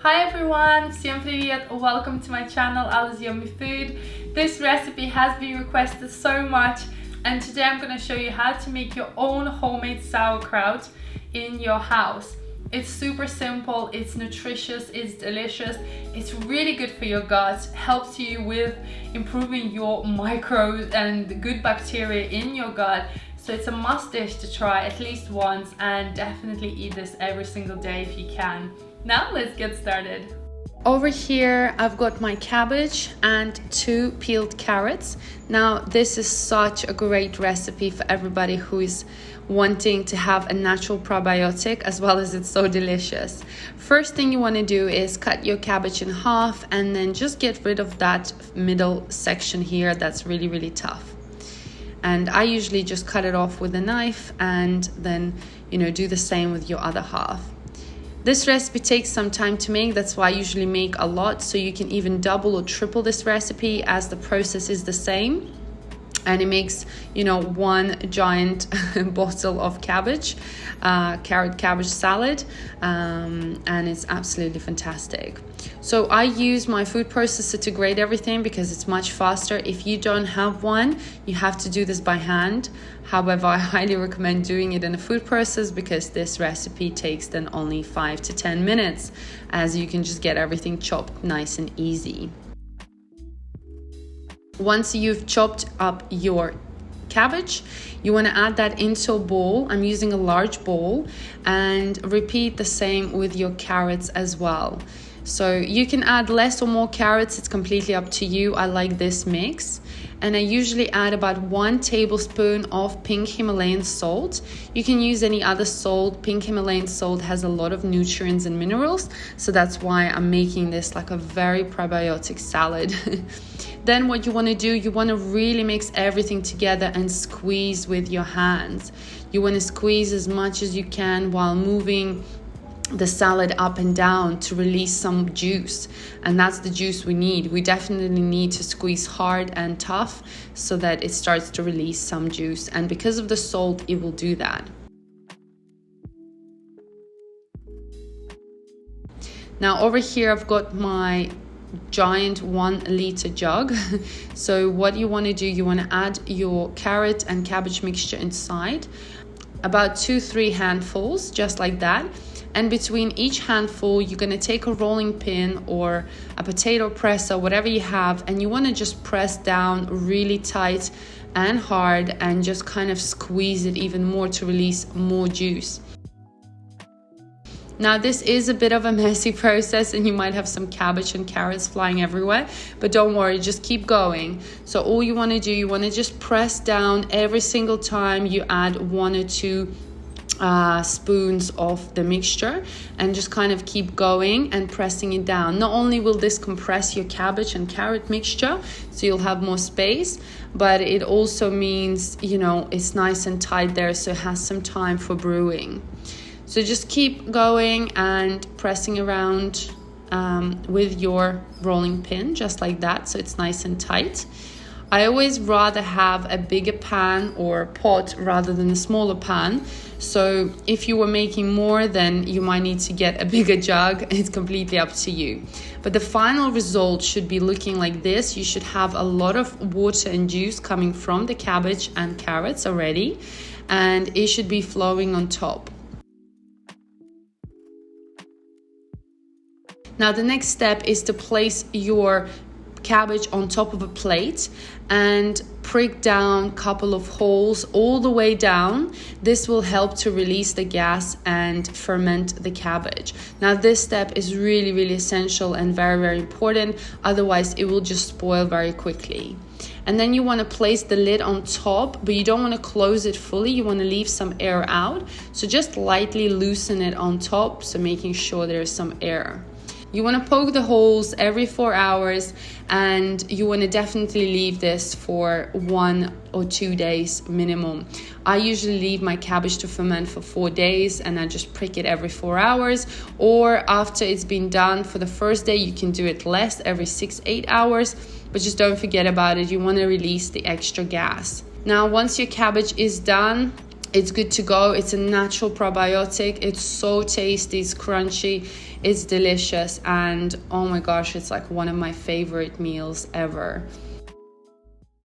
Hi everyone, всем привет! Welcome to my channel AllasYummyFood. This recipe has been requested so much, and today I'm going to show you how to make your own homemade sauerkraut in your house. It's super simple, it's nutritious, it's delicious, it's really good for your gut, helps you with improving your microbes and the good bacteria in your gut. So it's a must dish to try at least once, and definitely eat this every single day if you can. Now let's get started. Over here I've got my cabbage and 2 peeled carrots. Now this is such a great recipe for everybody who is wanting to have a natural probiotic, as well as it's so delicious. First thing you want to do is cut your cabbage in half and then just get rid of that middle section here that's really tough. And I usually just cut it off with a knife and then do the same with your other half. This recipe takes some time to make, that's why I usually make a lot, so you can even double or triple this recipe as the process is the same. And it makes, one giant bottle of cabbage, carrot cabbage salad, and it's absolutely fantastic. So I use my food processor to grate everything because it's much faster. If you don't have one, you have to do this by hand. However, I highly recommend doing it in a food processor because this recipe takes then only 5 to 10 minutes, as you can just get everything chopped nice and easy. Once you've chopped up your cabbage, you want to add that into a bowl. I'm using a large bowl, and repeat the same with your carrots as well. So you can add less or more carrots, it's completely up to you. I like this mix. And I usually add about 1 tablespoon of pink Himalayan salt. You can use any other salt. Pink Himalayan salt has a lot of nutrients and minerals, so that's why I'm making this like a very probiotic salad. Then what you want to do, you want to really mix everything together and squeeze with your hands. You want to squeeze as much as you can while moving the salad up and down to release some juice, and that's the juice we need. We definitely need to squeeze hard and tough so that it starts to release some juice, and because of the salt it will do that. Now over here I've got my giant 1 liter jug. So what you want to do, you want to add your carrot and cabbage mixture inside, about 2-3 handfuls, just like that. And between each handful, you're going to take a rolling pin or a potato presser, whatever you have, and you want to just press down really tight and hard and just kind of squeeze it even more to release more juice. Now this is a bit of a messy process and you might have some cabbage and carrots flying everywhere, but don't worry, just keep going. So all you want to do, you want to just press down every single time you add 1 or 2 spoons of the mixture, and just kind of keep going and pressing it down. Not only will this compress your cabbage and carrot mixture, so you'll have more space, but it also means, it's nice and tight there, so it has some time for brewing. So just keep going and pressing around with your rolling pin, just like that, so it's nice and tight. I always rather have a bigger pan or pot rather than a smaller pan. So if you were making more, then you might need to get a bigger jug. It's completely up to you. But the final result should be looking like this. You should have a lot of water and juice coming from the cabbage and carrots already, and it should be flowing on top. Now the next step is to place your cabbage on top of a plate and prick down a couple of holes all the way down. This will help to release the gas and ferment the cabbage. Now this step is really essential and very important, otherwise it will just spoil very quickly. And then you want to place the lid on top, but you don't want to close it fully, you want to leave some air out, so just lightly loosen it on top, so making sure there's some air. You want to poke the holes every 4 hours, and you want to definitely leave this for 1 or 2 days minimum. I usually leave my cabbage to ferment for 4 days, and I just prick it every 4 hours, or after it's been done for the first day, you can do it less, every 6-8 hours, but just don't forget about it. You want to release the extra gas. Now, once your cabbage is done, it's good to go. It's a natural probiotic. It's so tasty, it's crunchy, it's delicious, and oh my gosh, it's like one of my favorite meals ever.